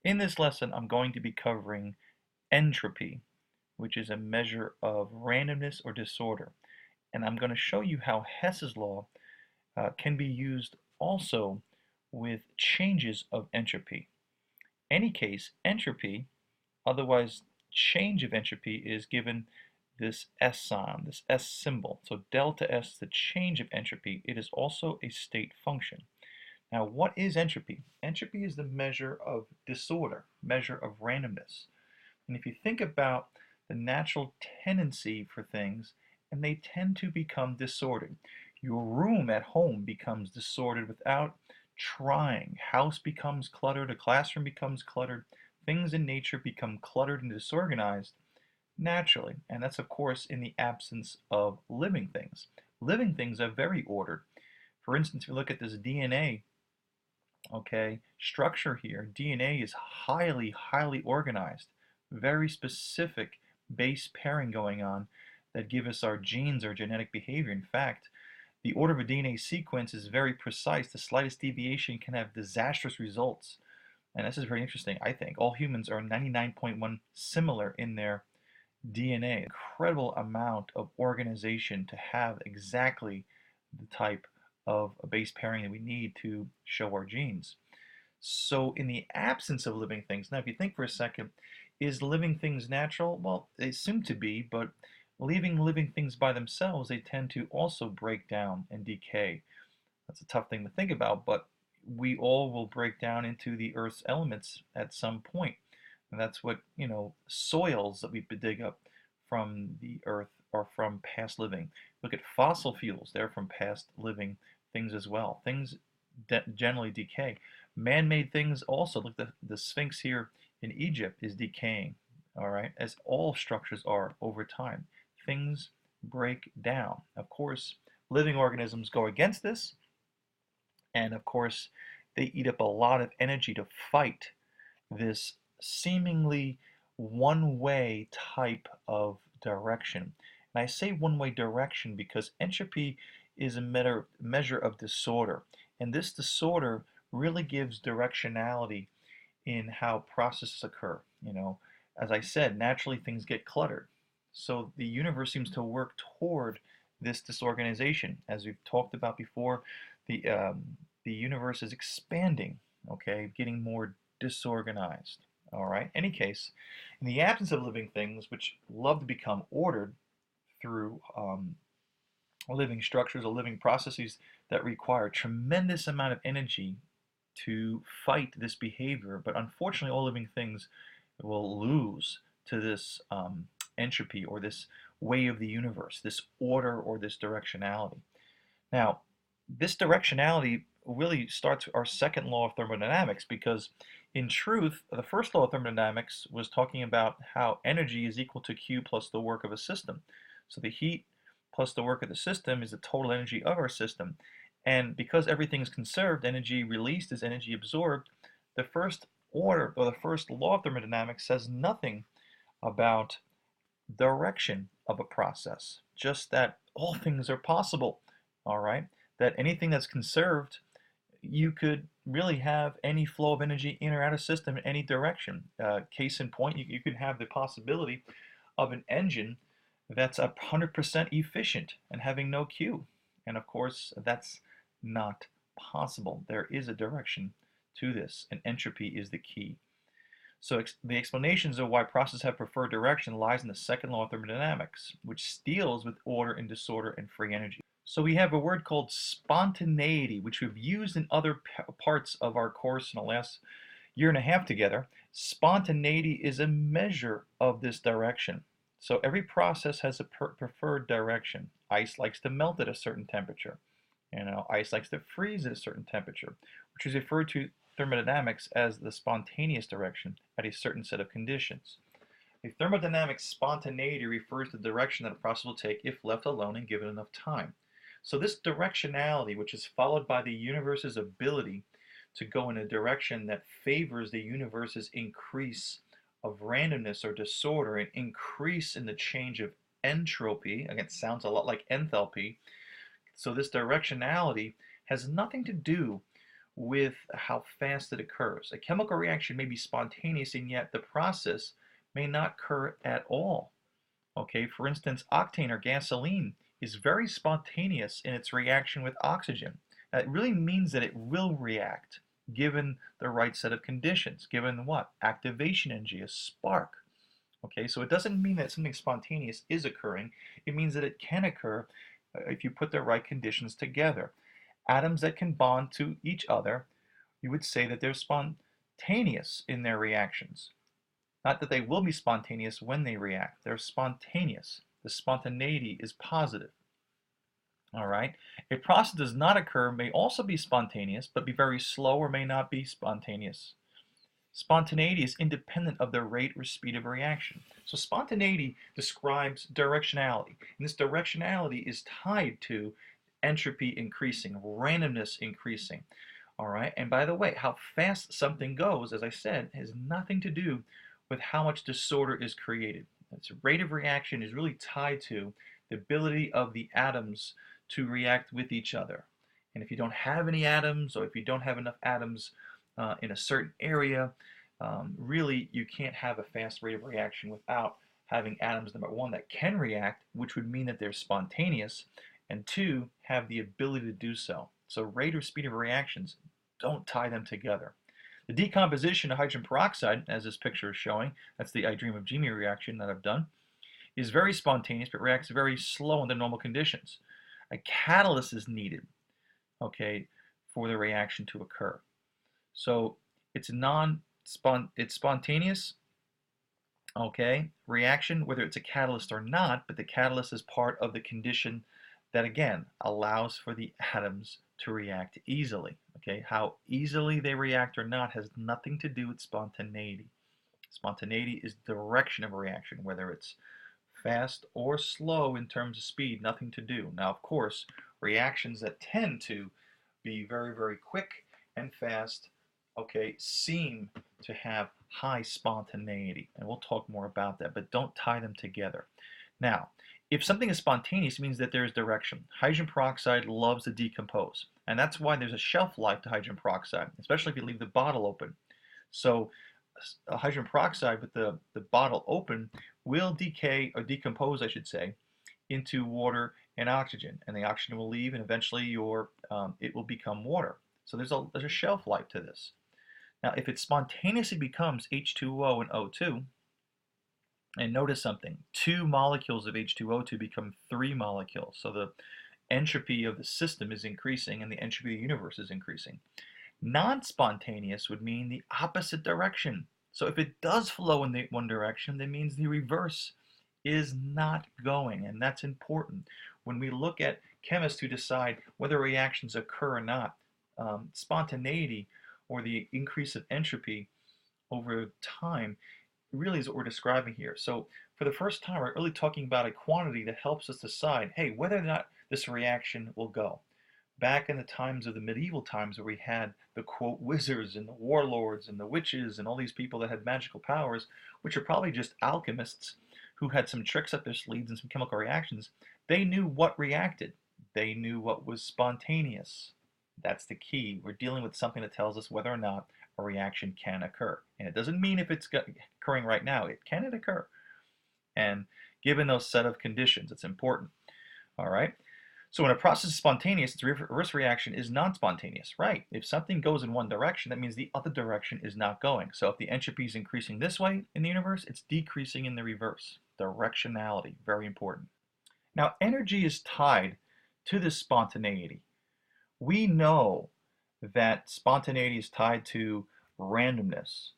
In this lesson, I'm going to be covering entropy, which is a measure of randomness or disorder. And I'm going to show you how Hess's law can be used also with changes of entropy. Any case, entropy, otherwise change of entropy, is given this S sign, this S symbol. So delta S, the change of entropy, it is also a state function. Now, what is entropy? Entropy is the measure of disorder, measure of randomness. And if you think about the natural tendency for things, and they tend to become disordered. Your room at home becomes disordered without trying. House becomes cluttered, a classroom becomes cluttered, things in nature become cluttered and disorganized naturally. And that's, of course, in the absence of living things. Living things are very ordered. For instance, if you look at this DNA, structure here, DNA is highly organized, very specific base pairing going on that give us our genes, our genetic behavior. In fact, the order of a DNA sequence is very precise. The slightest deviation can have disastrous results. And this is very interesting, I think. All humans are 99.1 similar in their DNA. Incredible amount of organization to have exactly the type of a base pairing that we need to show our genes. So in the absence of living things, now if you think for a second, is living things natural? Well, they seem to be, but leaving living things by themselves, they tend to also break down and decay. That's a tough thing to think about, but we all will break down into the Earth's elements at some point. And that's what, soils that we dig up from the Earth are from past living. Look at fossil fuels, they're from past living things as well. Things generally decay. Man-made things also, look, the Sphinx here in Egypt is decaying, all right, as all structures are over time. Things break down. Of course, living organisms go against this, and of course, they eat up a lot of energy to fight this seemingly one-way type of direction. And I say one-way direction because entropy is a measure of disorder, and this disorder really gives directionality in how processes occur. As I said, naturally things get cluttered. So the universe seems to work toward this disorganization. As we've talked about before, the universe is expanding, getting more disorganized. All right. Any case, in the absence of living things, which love to become ordered through living structures or living processes that require a tremendous amount of energy to fight this behavior, but unfortunately all living things will lose to this entropy or this way of the universe, this order or this directionality. Now, this directionality really starts our second law of thermodynamics, because in truth, the first law of thermodynamics was talking about how energy is equal to Q plus the work of a system. So the heat plus the work of the system is the total energy of our system. And because everything is conserved, energy released is energy absorbed, the first order or the first law of thermodynamics says nothing about direction of a process, just that all things are possible, all right? That anything that's conserved, you could really have any flow of energy in or out of system in any direction. Case in point, you could have the possibility of an engine that's 100% efficient and having no Q. And of course, that's not possible. There is a direction to this, and entropy is the key. So the explanations of why processes have preferred direction lies in the second law of thermodynamics, which deals with order and disorder and free energy. So we have a word called spontaneity, which we've used in other parts of our course in the last year and a half together. Spontaneity is a measure of this direction. So every process has a preferred direction. Ice likes to melt at a certain temperature. Ice likes to freeze at a certain temperature, which is referred to thermodynamics as the spontaneous direction at a certain set of conditions. A thermodynamic spontaneity refers to the direction that a process will take if left alone and given enough time. So this directionality, which is followed by the universe's ability to go in a direction that favors the universe's increase of randomness or disorder, an increase in the change of entropy, again, it sounds a lot like enthalpy. So this directionality has nothing to do with how fast it occurs. A chemical reaction may be spontaneous, and yet the process may not occur at all. Okay, for instance, octane or gasoline is very spontaneous in its reaction with oxygen. That really means that it will react given the right set of conditions, given what? Activation energy, a spark. Okay, so it doesn't mean that something spontaneous is occurring. It means that it can occur if you put the right conditions together. Atoms that can bond to each other, you would say that they're spontaneous in their reactions. Not that they will be spontaneous when they react. They're spontaneous. The spontaneity is positive. All right. A process does not occur may also be spontaneous, but be very slow or may not be spontaneous. Spontaneity is independent of the rate or speed of a reaction. So spontaneity describes directionality. And this directionality is tied to entropy increasing, randomness increasing. All right. And by the way, how fast something goes, as I said, has nothing to do with how much disorder is created. Its rate of reaction is really tied to the ability of the atoms to react with each other. And if you don't have any atoms, or if you don't have enough atoms in a certain area, really you can't have a fast rate of reaction without having atoms, number one, that can react, which would mean that they're spontaneous, and two, have the ability to do so. So rate or speed of reactions, don't tie them together. The decomposition of hydrogen peroxide, as this picture is showing, that's the I Dream of Jeannie reaction that I've done, is very spontaneous but reacts very slow under normal conditions. A catalyst is needed, okay, for the reaction to occur. So it's spontaneous, okay, reaction, whether it's a catalyst or not, but the catalyst is part of the condition that, again, allows for the atoms to react easily. Okay, how easily they react or not has nothing to do with spontaneity. Spontaneity is the direction of a reaction, whether it's fast or slow in terms of speed, nothing to do. Now, of course, reactions that tend to be very, very quick and fast, okay, seem to have high spontaneity. And we'll talk more about that, but don't tie them together. Now, if something is spontaneous, it means that there's direction. Hydrogen peroxide loves to decompose. And that's why there's a shelf life to hydrogen peroxide, especially if you leave the bottle open. So hydrogen peroxide with the bottle open will decay, or decompose, I should say, into water and oxygen. And the oxygen will leave, and eventually it will become water. So there's a shelf life to this. Now, if it spontaneously becomes H2O and O2, and notice something, 2 molecules of H2O2 become 3 molecules. So the entropy of the system is increasing and the entropy of the universe is increasing. Non-spontaneous would mean the opposite direction. So if it does flow in the one direction, that means the reverse is not going, and that's important. When we look at chemists who decide whether reactions occur or not, spontaneity, or the increase of entropy over time, really is what we're describing here. So for the first time, we're really talking about a quantity that helps us decide, hey, whether or not this reaction will go. Back in the times of the medieval times, where we had the, quote, wizards and the warlords and the witches and all these people that had magical powers, which are probably just alchemists who had some tricks up their sleeves and some chemical reactions, they knew what reacted. They knew what was spontaneous. That's the key. We're dealing with something that tells us whether or not a reaction can occur. And it doesn't mean if it's occurring right now. Can it occur? And given those set of conditions, it's important. All right? So when a process is spontaneous, its reverse reaction is non-spontaneous, right? If something goes in one direction, that means the other direction is not going. So if the entropy is increasing this way in the universe, it's decreasing in the reverse. Directionality, very important. Now, energy is tied to this spontaneity. We know that spontaneity is tied to randomness.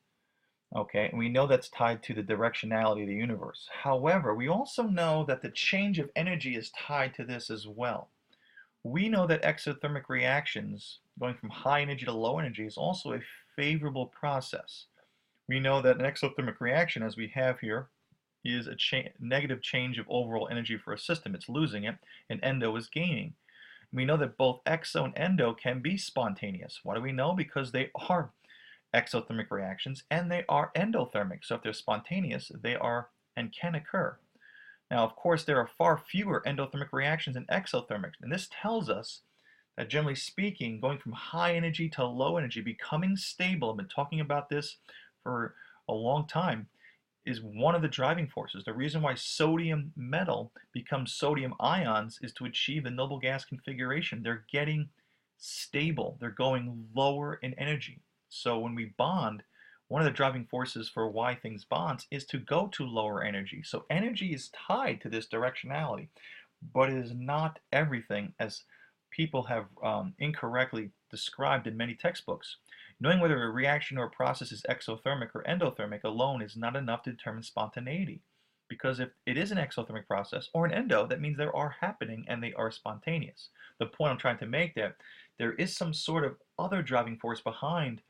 Okay, and we know that's tied to the directionality of the universe. However, we also know that the change of energy is tied to this as well. We know that exothermic reactions, going from high energy to low energy, is also a favorable process. We know that an exothermic reaction, as we have here, is a negative change of overall energy for a system. It's losing it, and endo is gaining. We know that both exo and endo can be spontaneous. Why do we know? Because they are exothermic reactions and they are endothermic. So if they're spontaneous, they are and can occur. Now, of course, there are far fewer endothermic reactions than exothermic, and this tells us that generally speaking, going from high energy to low energy, becoming stable, I've been talking about this for a long time, is one of the driving forces. The reason why sodium metal becomes sodium ions is to achieve the noble gas configuration. They're getting stable. They're going lower in energy. So when we bond, one of the driving forces for why things bond is to go to lower energy. So energy is tied to this directionality, but it is not everything as people have incorrectly described in many textbooks. Knowing whether a reaction or a process is exothermic or endothermic alone is not enough to determine spontaneity. Because if it is an exothermic process or an endo, that means they are happening and they are spontaneous. The point I'm trying to make that there is some sort of other driving force behind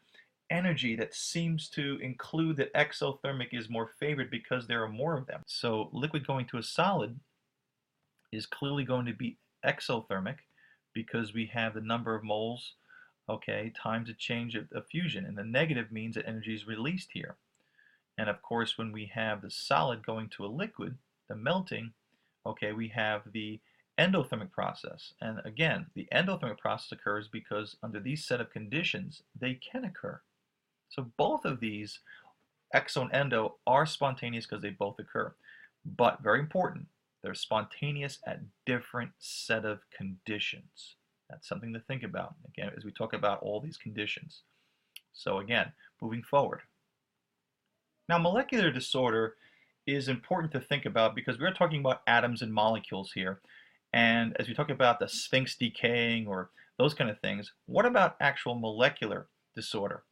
energy that seems to include that exothermic is more favored because there are more of them. So liquid going to a solid is clearly going to be exothermic because we have the number of moles, okay, times the change of fusion. And the negative means that energy is released here. And of course, when we have the solid going to a liquid, the melting, okay, we have the endothermic process. And again, the endothermic process occurs because under these set of conditions, they can occur. So both of these, exo and endo, are spontaneous because they both occur. But very important, they're spontaneous at different set of conditions. That's something to think about, again, as we talk about all these conditions. So again, moving forward. Now, molecular disorder is important to think about because we're talking about atoms and molecules here. And as we talk about the sphinx decaying or those kind of things, what about actual molecular disorder?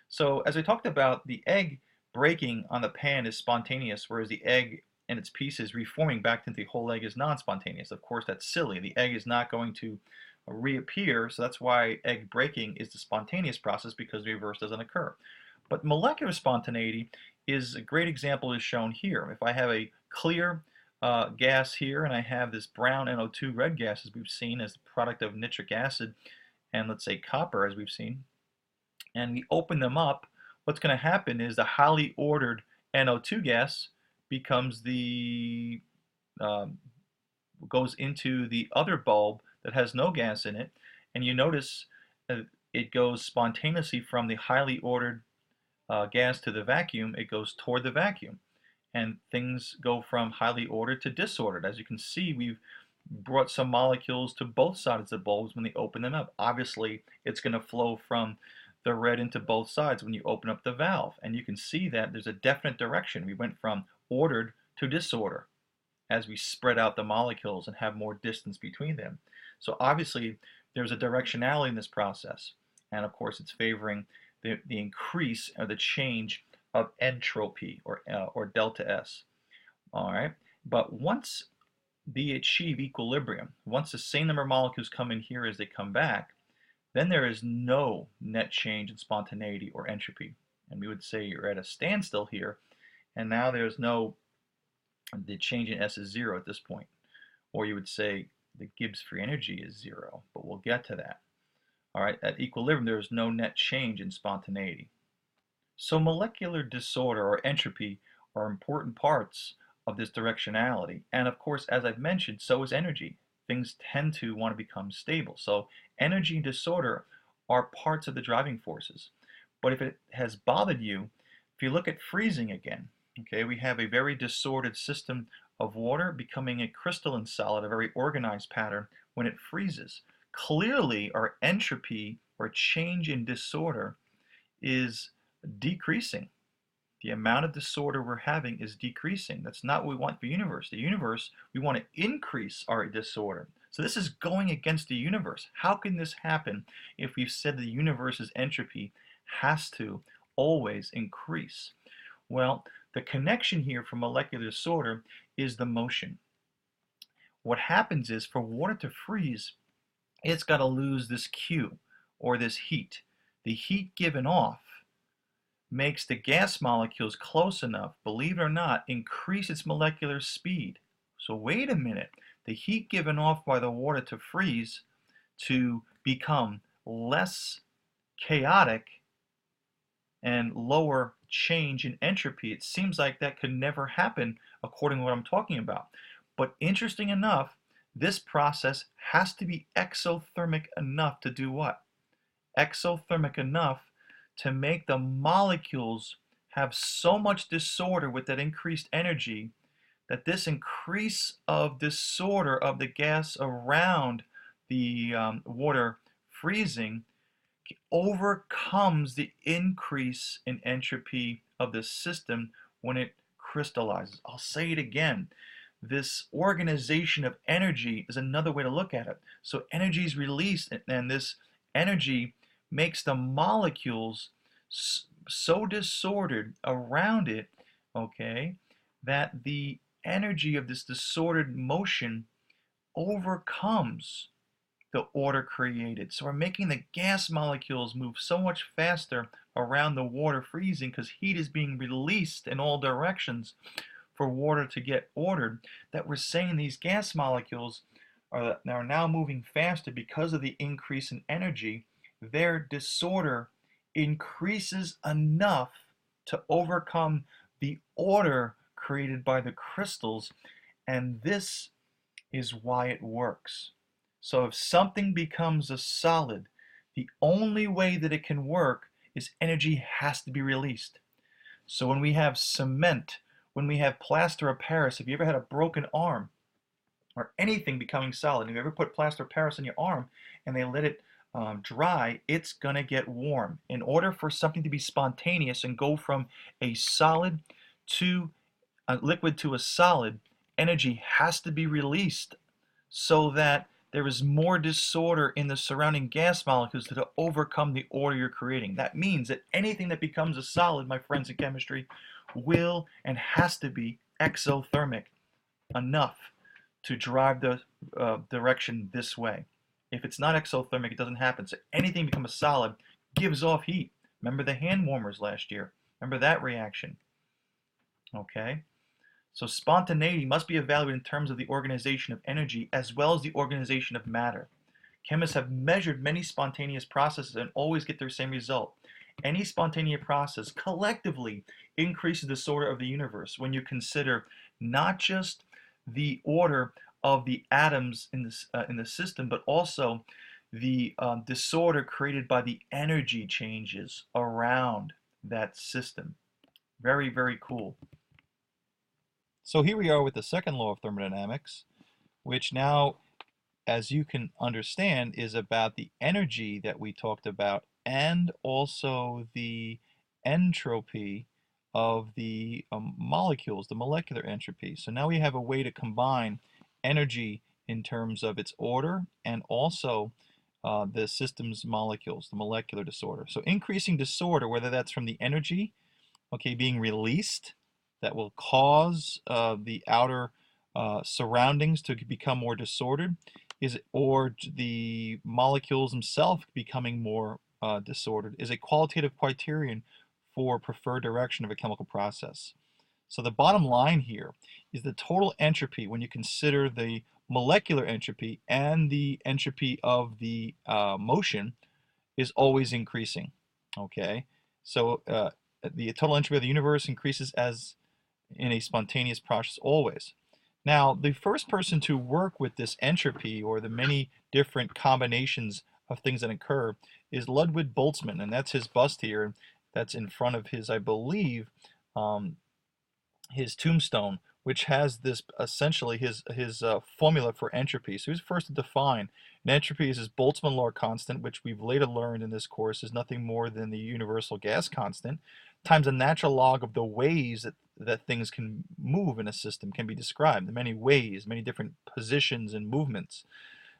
So as I talked about, the egg breaking on the pan is spontaneous, whereas the egg and its pieces reforming back into the whole egg is non-spontaneous. Of course, that's silly. The egg is not going to reappear, so that's why egg breaking is the spontaneous process because the reverse doesn't occur. But molecular spontaneity is a great example is shown here. If I have a clear gas here and I have this brown NO2 red gas as we've seen as the product of nitric acid and let's say copper as we've seen, and we open them up, what's going to happen is the highly ordered NO2 gas becomes the goes into the other bulb that has no gas in it, and you notice it goes spontaneously from the highly ordered gas to the vacuum. It goes toward the vacuum, and things go from highly ordered to disordered. As you can see, we've brought some molecules to both sides of the bulbs when they open them up. Obviously, it's going to flow from the red into both sides when you open up the valve, and you can see that there's a definite direction. We went from ordered to disorder as we spread out the molecules and have more distance between them. So obviously there's a directionality in this process, and of course it's favoring the increase or the change of entropy or delta S. All right, but once they achieve equilibrium, once the same number of molecules come in here as they come back, then there is no net change in spontaneity or entropy. And we would say you're at a standstill here, and now there's no, the change in S is 0 at this point. Or you would say the Gibbs free energy is 0, but we'll get to that. All right, at equilibrium, there is no net change in spontaneity. So molecular disorder or entropy are important parts of this directionality. And of course, as I've mentioned, so is energy. Things tend to want to become stable. So energy and disorder are parts of the driving forces. But if it has bothered you, if you look at freezing again, okay, we have a very disordered system of water becoming a crystalline solid, a very organized pattern when it freezes. Clearly, our entropy or change in disorder is decreasing. The amount of disorder we're having is decreasing. That's not what we want for the universe. The universe, we want to increase our disorder. So this is going against the universe. How can this happen if we've said the universe's entropy has to always increase? Well, the connection here for molecular disorder is the motion. What happens is for water to freeze, it's got to lose this Q or this heat. The heat given off makes the gas molecules close enough, believe it or not, increase its molecular speed. So wait a minute, the heat given off by the water to freeze to become less chaotic and lower change in entropy, it seems like that could never happen according to what I'm talking about. But interesting enough, This process has to be exothermic enough to do what? Exothermic enough to make the molecules have so much disorder with that increased energy that this increase of disorder of the gas around the water freezing overcomes the increase in entropy of the system when it crystallizes. I'll say it again. This organization of energy is another way to look at it. So energy is released, and this energy makes the molecules so disordered around it, okay, that the energy of this disordered motion overcomes the order created. So we're making the gas molecules move so much faster around the water freezing because heat is being released in all directions for water to get ordered, that we're saying these gas molecules are now moving faster because of the increase in energy. Their disorder increases enough to overcome the order created by the crystals, and this is why it works. So if something becomes a solid, the only way that it can work is energy has to be released. So when we have cement, when we have plaster of Paris, if you ever had a broken arm or anything becoming solid, if you ever put plaster of Paris on your arm and they let it dry, it's going to get warm. In order for something to be spontaneous and go from a solid to a liquid to a solid, energy has to be released so that there is more disorder in the surrounding gas molecules to overcome the order you're creating. That means that anything that becomes a solid, my friends in chemistry, will and has to be exothermic enough to drive the direction this way. If it's not exothermic, it doesn't happen. So anything becomes a solid gives off heat. Remember the hand warmers last year? Remember that reaction? Okay? So spontaneity must be evaluated in terms of the organization of energy as well as the organization of matter. Chemists have measured many spontaneous processes and always get their same result. Any spontaneous process collectively increases the disorder of the universe when you consider not just the order of the atoms in the system, but also the disorder created by the energy changes around that system. Very, very cool. So here we are with the second law of thermodynamics, which now, as you can understand, is about the energy that we talked about and also the entropy of the molecules, the molecular entropy. So now we have a way to combine energy in terms of its order and also the system's molecules, the molecular disorder. So increasing disorder, whether that's from the energy, okay, being released, that will cause the outer surroundings to become more disordered, or the molecules themselves becoming more disordered, is a qualitative criterion for preferred direction of a chemical process. So the bottom line here is the total entropy when you consider the molecular entropy and the entropy of the motion is always increasing. Okay, so the total entropy of the universe increases as in a spontaneous process always. Now, the first person to work with this entropy or the many different combinations of things that occur is Ludwig Boltzmann, and that's his bust here. That's in front of his, I believe, his tombstone, which has this essentially his formula for entropy. So he's first to define an entropy is his Boltzmann law constant, which we've later learned in this course is nothing more than the universal gas constant, times a natural log of the ways that things can move in a system can be described in many ways, many different positions and movements.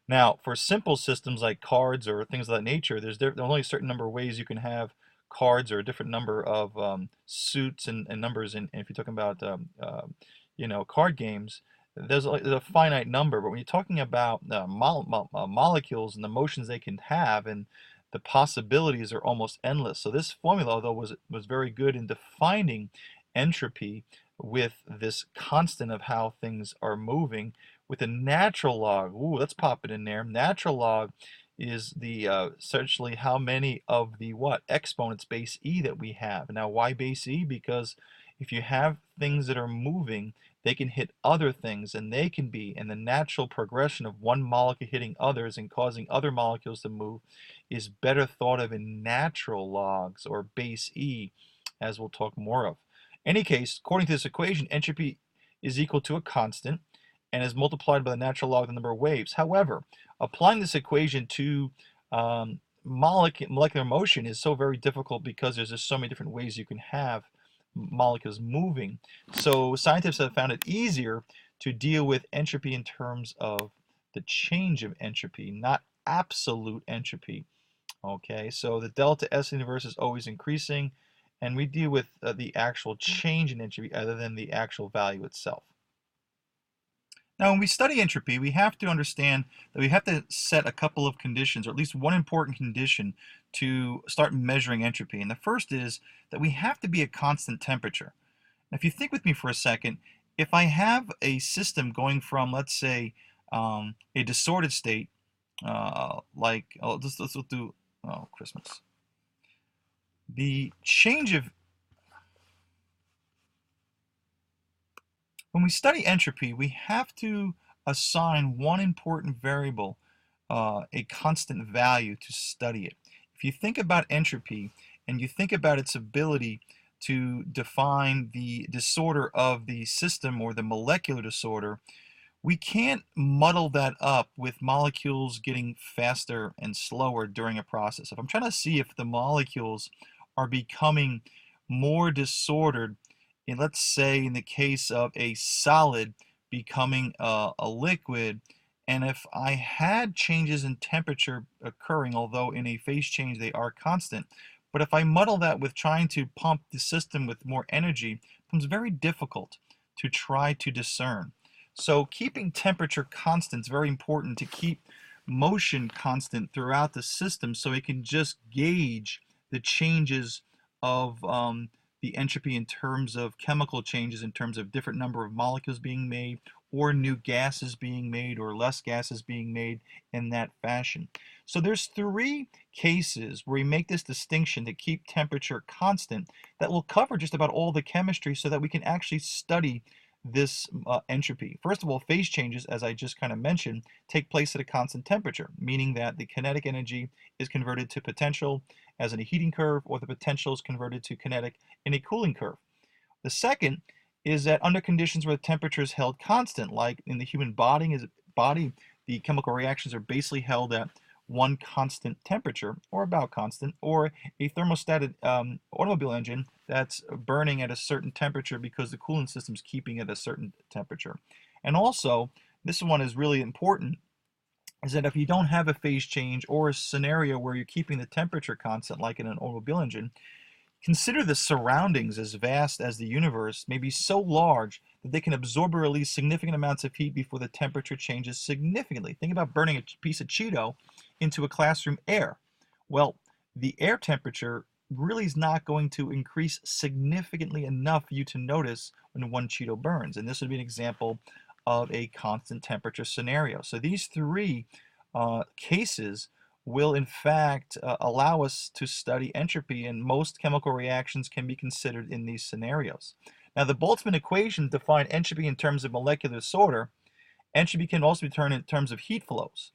Now, for simple systems like cards or things of that nature, there's only a certain number of ways you can have cards or a different number of suits and numbers. And if you're talking about card games, there's a finite number. But when you're talking about molecules and the motions they can have, and the possibilities are almost endless. So this formula, although was very good in defining entropy with this constant of how things are moving, with a natural log. Ooh, let's pop it in there. Natural log is the essentially how many of the what exponents base e that we have. Now, why base e? Because if you have things that are moving, they can hit other things, and they can be, and the natural progression of one molecule hitting others and causing other molecules to move is better thought of in natural logs, or base e, as we'll talk more of. In any case, according to this equation, entropy is equal to a constant and is multiplied by the natural log of the number of waves. However, applying this equation to molecular motion is so very difficult because there's just so many different ways you can have molecules moving. So scientists have found it easier to deal with entropy in terms of the change of entropy, not absolute entropy. Okay, so the delta S in the universe is always increasing, and we deal with the actual change in entropy other than the actual value itself. Now, when we study entropy, we have to understand that we have to set a couple of conditions, or at least one important condition, to start measuring entropy. And the first is that we have to be at constant temperature. Now, if you think with me for a second, if I have a system going from, let's say, a disordered state, let's do, Christmas. The change of When we study entropy, we have to assign one important variable a constant value to study it. If you think about entropy and you think about its ability to define the disorder of the system or the molecular disorder, we can't muddle that up with molecules getting faster and slower during a process. If I'm trying to see if the molecules are becoming more disordered, and let's say in the case of a solid becoming a liquid, and if I had changes in temperature occurring, although in a phase change they are constant, but if I muddle that with trying to pump the system with more energy, it becomes very difficult to try to discern. So keeping temperature constant is very important to keep motion constant throughout the system so it can just gauge the changes of the entropy in terms of chemical changes, in terms of different number of molecules being made, or new gases being made, or less gases being made in that fashion. So there's three cases where we make this distinction to keep temperature constant that will cover just about all the chemistry so that we can actually study this entropy. First of all, phase changes, as I just kind of mentioned, take place at a constant temperature, meaning that the kinetic energy is converted to potential as in a heating curve, or the potential is converted to kinetic in a cooling curve. The second is that under conditions where the temperature is held constant, like in the human body, the chemical reactions are basically held at one constant temperature, or about constant, or a thermostated automobile engine that's burning at a certain temperature because the cooling system is keeping it at a certain temperature. And also, this one is really important, is that if you don't have a phase change or a scenario where you're keeping the temperature constant, like in an automobile engine, consider the surroundings as vast as the universe may be so large that they can absorb or release significant amounts of heat before the temperature changes significantly. Think about burning a piece of Cheeto into a classroom air. Well, the air temperature really is not going to increase significantly enough for you to notice when one Cheeto burns. And this would be an example of a constant temperature scenario. So these three cases will in fact allow us to study entropy, and most chemical reactions can be considered in these scenarios. Now, the Boltzmann equation defined entropy in terms of molecular disorder. Entropy can also be determined in terms of heat flows.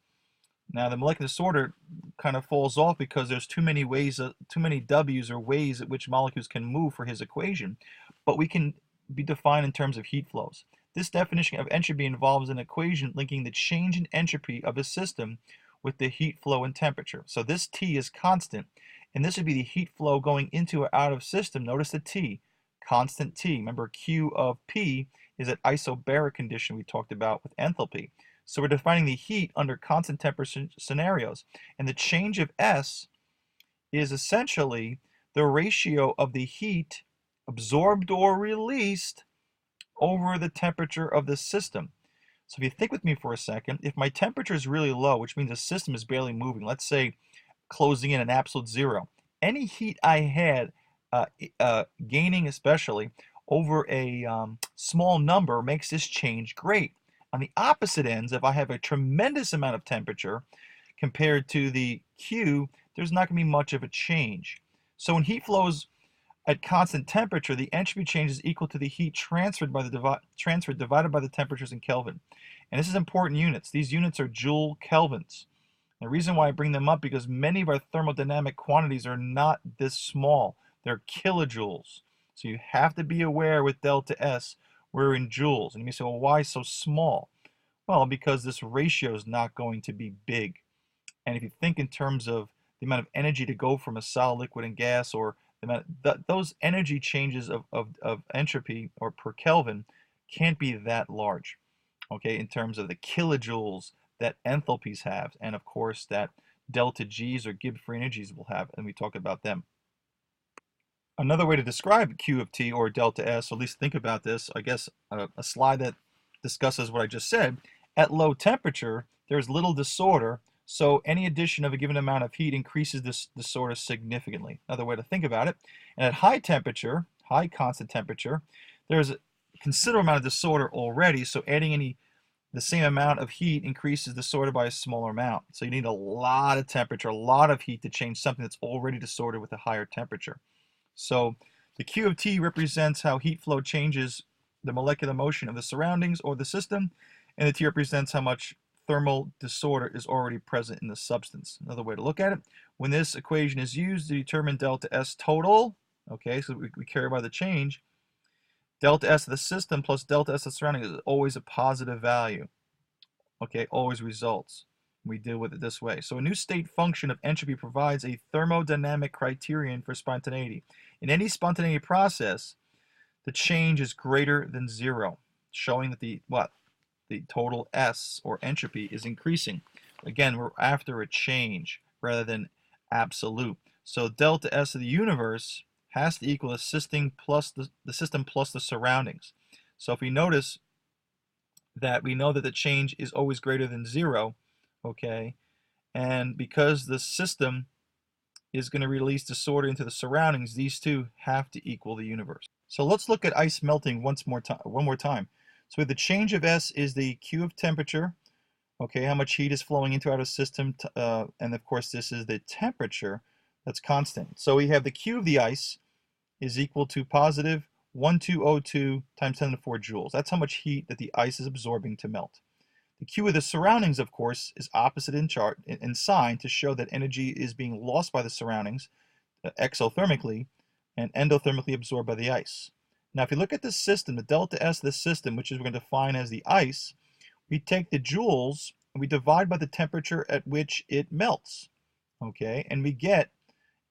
Now, the molecular disorder kind of falls off because there's too many ways, too many W's or ways at which molecules can move for his equation, but we can be defined in terms of heat flows. This definition of entropy involves an equation linking the change in entropy of a system with the heat flow and temperature. So this T is constant, and this would be the heat flow going into or out of system. Notice the T, constant T. Remember, Q of P is that isobaric condition we talked about with enthalpy. So we're defining the heat under constant temperature scenarios. And the change of S is essentially the ratio of the heat absorbed or released over the temperature of the system. So if you think with me for a second, if my temperature is really low, which means the system is barely moving, let's say closing in an absolute zero, any heat I had gaining especially over a small number makes this change great. On the opposite ends, if I have a tremendous amount of temperature, compared to the Q, there's not going to be much of a change. So when heat flows at constant temperature, the entropy change is equal to the heat transferred divided by the temperatures in Kelvin. And this is important units. These units are joule kelvins. The reason why I bring them up because many of our thermodynamic quantities are not this small. They're kilojoules. So you have to be aware with delta S, we're in joules. And you may say, well, why so small? Well, because this ratio is not going to be big. And if you think in terms of the amount of energy to go from a solid, liquid, and gas, or the amount those energy changes of entropy or per Kelvin can't be that large, okay, in terms of the kilojoules that enthalpies have, and of course that delta G's or Gibbs free energies will have, and we talk about them. Another way to describe Q of T or delta S, or at least think about this, I guess a slide that discusses what I just said. At low temperature, there's little disorder, so any addition of a given amount of heat increases this disorder significantly. Another way to think about it. And at high temperature, high constant temperature, there's a considerable amount of disorder already, so adding the same amount of heat increases disorder by a smaller amount. So you need a lot of temperature, a lot of heat to change something that's already disordered with a higher temperature. So the Q of T represents how heat flow changes the molecular motion of the surroundings or the system, and the T represents how much thermal disorder is already present in the substance. Another way to look at it, when this equation is used to determine delta S total, okay, so we carry by the change, delta S of the system plus delta S of the surroundings is always a positive value, okay, always results. We deal with it this way. So a new state function of entropy provides a thermodynamic criterion for spontaneity. In any spontaneity process, the change is greater than zero, showing that the total S or entropy is increasing. Again, we're after a change rather than absolute. So delta S of the universe has to equal the system plus the surroundings. So if we notice that we know that the change is always greater than zero, okay, and because the system is going to release disorder into the surroundings, these two have to equal the universe. So let's look at ice melting one more time. So the change of S is the Q of temperature, okay, how much heat is flowing into our system, and of course this is the temperature that's constant. So we have the Q of the ice is equal to positive 1202 times 10 to the 4 joules. That's how much heat that the ice is absorbing to melt. The Q of the surroundings, of course, is opposite in sign to show that energy is being lost by the surroundings exothermically and endothermically absorbed by the ice. Now, if you look at the system, the delta S of the system, which is we're going to define as the ice, we take the joules and we divide by the temperature at which it melts, okay, and we get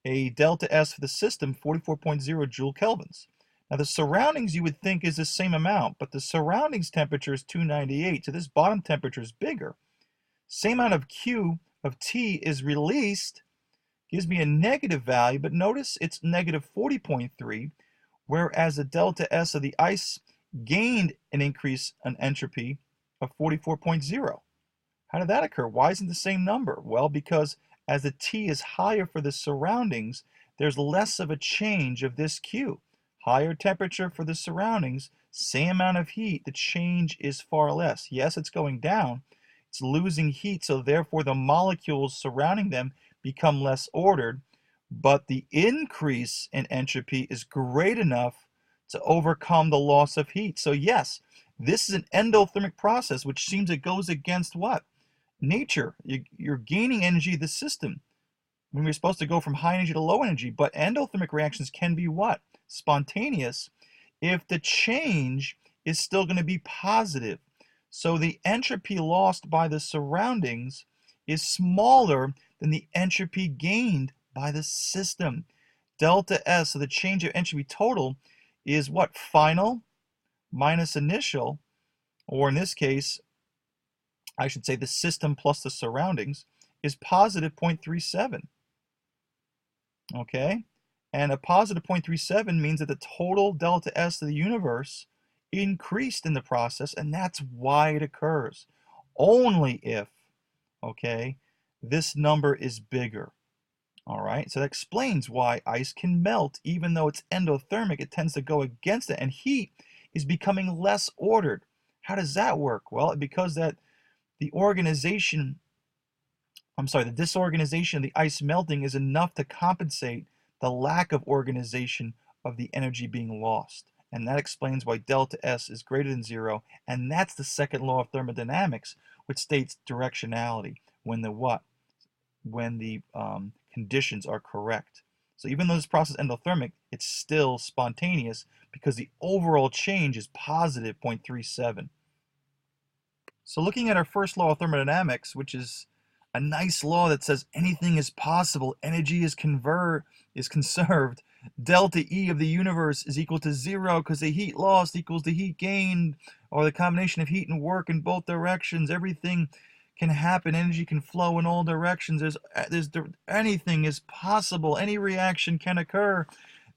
a delta S for the system, 44.0 joule kelvins. Now the surroundings you would think is the same amount, but the surroundings temperature is 298, so this bottom temperature is bigger. Same amount of Q of T is released, gives me a negative value, but notice it's negative 40.3, whereas the delta S of the ice gained an increase in entropy of 44.0. How did that occur? Why isn't the same number? Well, because as the T is higher for the surroundings, there's less of a change of this Q. Higher temperature for the surroundings, same amount of heat, the change is far less. Yes, it's going down, it's losing heat, so therefore the molecules surrounding them become less ordered, but the increase in entropy is great enough to overcome the loss of heat. So yes, this is an endothermic process, which seems it goes against what? Nature. You're gaining energy of the system when we're supposed to go from high energy to low energy, but endothermic reactions can be what? Spontaneous if the change is still going to be positive. So the entropy lost by the surroundings is smaller than the entropy gained by the system. Delta S, so the change of entropy total, is what? Final minus initial, or in this case, I should say the system plus the surroundings, is positive 0.37. Okay? And a positive 0.37 means that the total delta S of the universe increased in the process, and that's why it occurs. Only if, okay, this number is bigger. All right, so that explains why ice can melt. Even though it's endothermic, it tends to go against it, and heat is becoming less ordered. How does that work? Well, because that the organization the disorganization of the ice melting is enough to compensate the lack of organization of the energy being lost. And that explains why delta S is greater than zero. And that's the second law of thermodynamics, which states directionality when the what? When the conditions are correct. So even though this process is endothermic, it's still spontaneous because the overall change is positive 0.37. So looking at our first law of thermodynamics, which is a nice law that says anything is possible, energy is conserved, delta E of the universe is equal to zero because the heat lost equals the heat gained, or the combination of heat and work in both directions. Everything can happen, energy can flow in all directions. Anything is possible, any reaction can occur.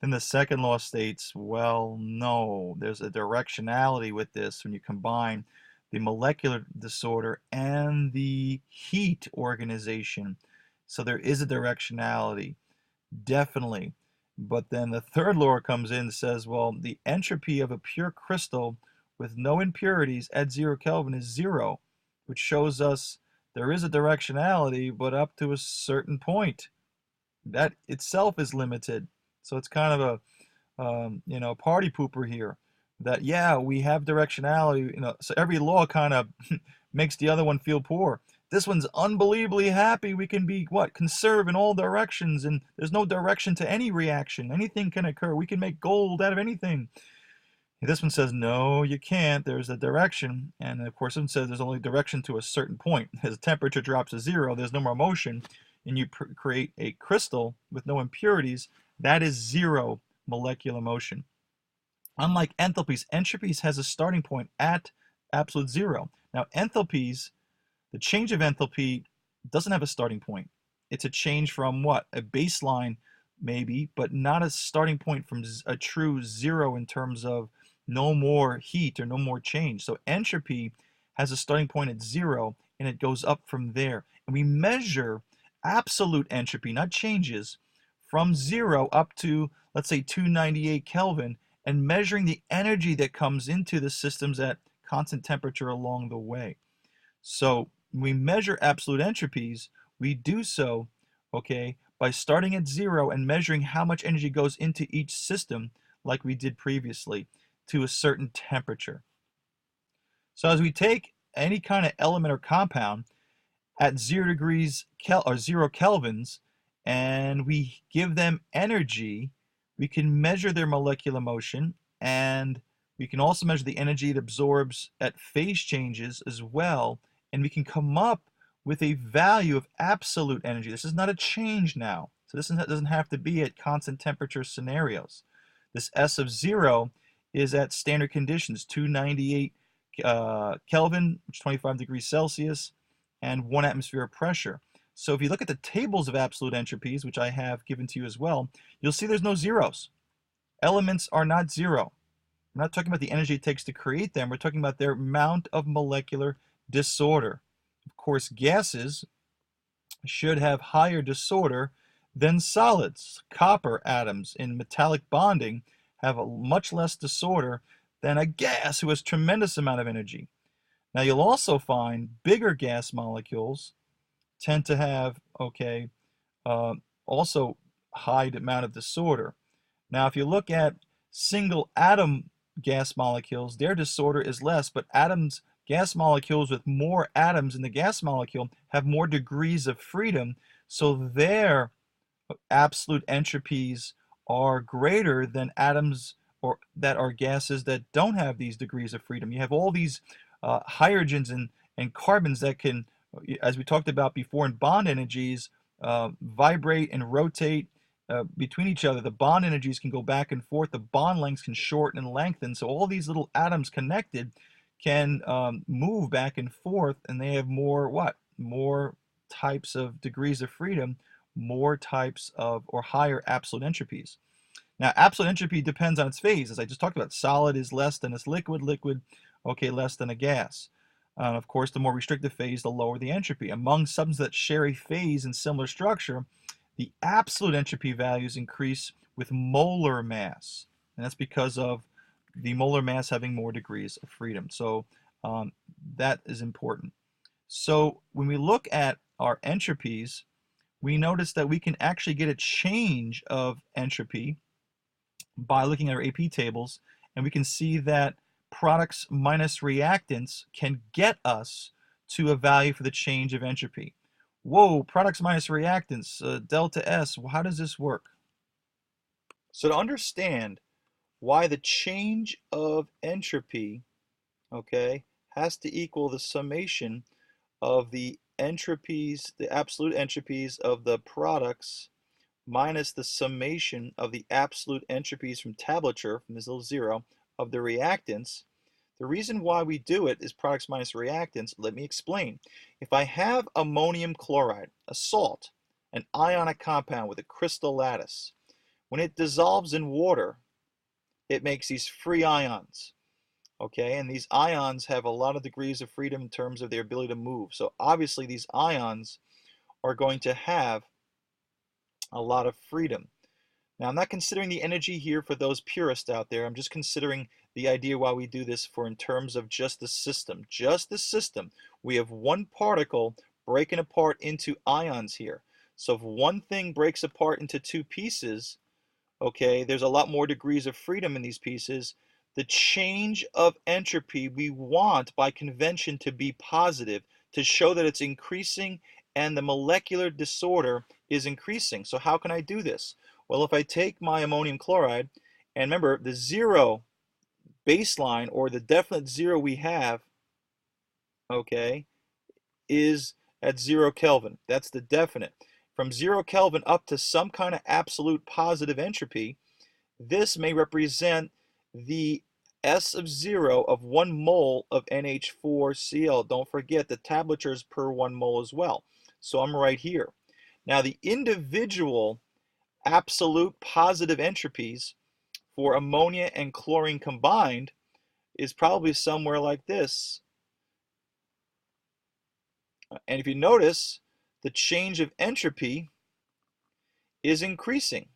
Then the second law states, well, no, there's a directionality with this when you combine the molecular disorder and the heat organization. So there is a directionality, definitely. But then the third law comes in and says, well, the entropy of a pure crystal with no impurities at 0 Kelvin is 0, which shows us there is a directionality, but up to a certain point. That itself is limited. So it's kind of a party pooper here. That yeah, we have directionality. So every law kind of makes the other one feel poor. This one's unbelievably happy. We can be conserve in all directions, and there's no direction to any reaction. Anything can occur. We can make gold out of anything. This one says, no, you can't. There's a direction. And of course, this one says there's only direction to a certain point. As the temperature drops to 0, there's no more motion, and you create a crystal with no impurities. That is 0 molecular motion. Unlike enthalpies, entropies has a starting point at absolute 0. Now, enthalpies, the change of enthalpy doesn't have a starting point. It's a change from what? A baseline, maybe, but not a starting point from a true 0 in terms of no more heat or no more change. So entropy has a starting point at 0, and it goes up from there. And we measure absolute entropy, not changes, from 0 up to, let's say, 298 Kelvin, and measuring the energy that comes into the systems at constant temperature along the way. So when we measure absolute entropies, we do so, okay, by starting at 0 and measuring how much energy goes into each system, like we did previously, to a certain temperature. So as we take any kind of element or compound at 0 degrees or 0 kelvins, and we give them energy, we can measure their molecular motion, and we can also measure the energy it absorbs at phase changes as well, and we can come up with a value of absolute energy. This is not a change now, so this doesn't have to be at constant temperature scenarios. This S of 0 is at standard conditions, 298 Kelvin, which is 25 degrees Celsius, and 1 atmosphere of pressure. So if you look at the tables of absolute entropies, which I have given to you as well, you'll see there's no zeros. Elements are not 0. We're not talking about the energy it takes to create them. We're talking about their amount of molecular disorder. Of course, gases should have higher disorder than solids. Copper atoms in metallic bonding have a much less disorder than a gas who has tremendous amount of energy. Now you'll also find bigger gas molecules tend to have, also high amount of disorder. Now if you look at single atom gas molecules, their disorder is less, but gas molecules with more atoms in the gas molecule have more degrees of freedom, so their absolute entropies are greater than atoms or that are gases that don't have these degrees of freedom. You have all these hydrogens and carbons that can, as we talked about before in bond energies, vibrate and rotate between each other. The bond energies can go back and forth. The bond lengths can shorten and lengthen. So all these little atoms connected can move back and forth, and they have more more types of degrees of freedom, more types of or higher absolute entropies. Now, absolute entropy depends on its phase. As I just talked about, solid is less than its liquid, less than a gas. Of course, the more restrictive phase, the lower the entropy. Among substances that share a phase and similar structure, the absolute entropy values increase with molar mass. And that's because of the molar mass having more degrees of freedom. So that is important. So when we look at our entropies, we notice that we can actually get a change of entropy by looking at our AP tables, and we can see that products minus reactants can get us to a value for the change of entropy. Whoa, products minus reactants, delta S, how does this work? So to understand why the change of entropy, okay, has to equal the summation of the entropies, the absolute entropies of the products minus the summation of the absolute entropies from tablature, from this little zero, of the reactants. The reason why we do it is products minus reactants. Let me explain. If I have ammonium chloride, a salt, an ionic compound with a crystal lattice, when it dissolves in water, it makes these free ions. Okay, and these ions have a lot of degrees of freedom in terms of their ability to move. So obviously these ions are going to have a lot of freedom. Now, I'm not considering the energy here for those purists out there. I'm just considering the idea why we do this for in terms of just the system. Just the system. We have one particle breaking apart into ions here. So if one thing breaks apart into two pieces, okay, there's a lot more degrees of freedom in these pieces. The change of entropy we want by convention to be positive to show that it's increasing and the molecular disorder is increasing. So how can I do this? Well, if I take my ammonium chloride, and remember the zero baseline or the definite zero we have, okay, is at 0 Kelvin. That's the definite. From 0 Kelvin up to some kind of absolute positive entropy, this may represent the S of 0 of 1 mole of NH4Cl. Don't forget the tablature is per 1 mole as well. So I'm right here. Now the individual absolute positive entropies for ammonia and chlorine combined is probably somewhere like this. And if you notice, the change of entropy is increasing.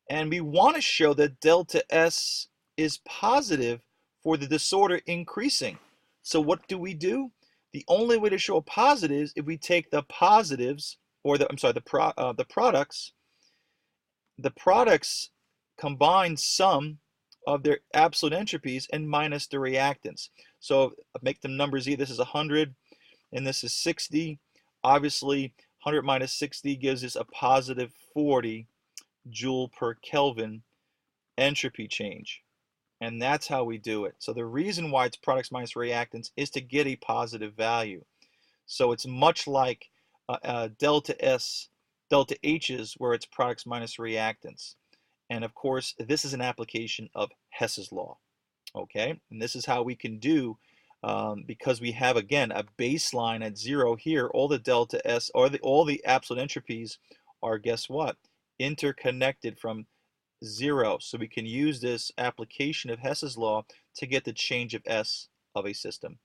And we want to show that delta S is positive for the disorder increasing. So what do? The only way to show a positive is if we take the positives, or the products combined sum of their absolute entropies and minus the reactants. So make them numbers either. This is 100 and this is 60. Obviously 100 minus 60 gives us a positive 40 joule per Kelvin entropy change. And that's how we do it. So the reason why it's products minus reactants is to get a positive value. So it's much like delta S, delta H's, where it's products minus reactants. And of course, this is an application of Hess's law. Okay, and this is how we can do, because we have, again, a baseline at 0 here. All the delta S, or all the absolute entropies are, guess what? Interconnected from 0. So we can use this application of Hess's law to get the change of S of a system.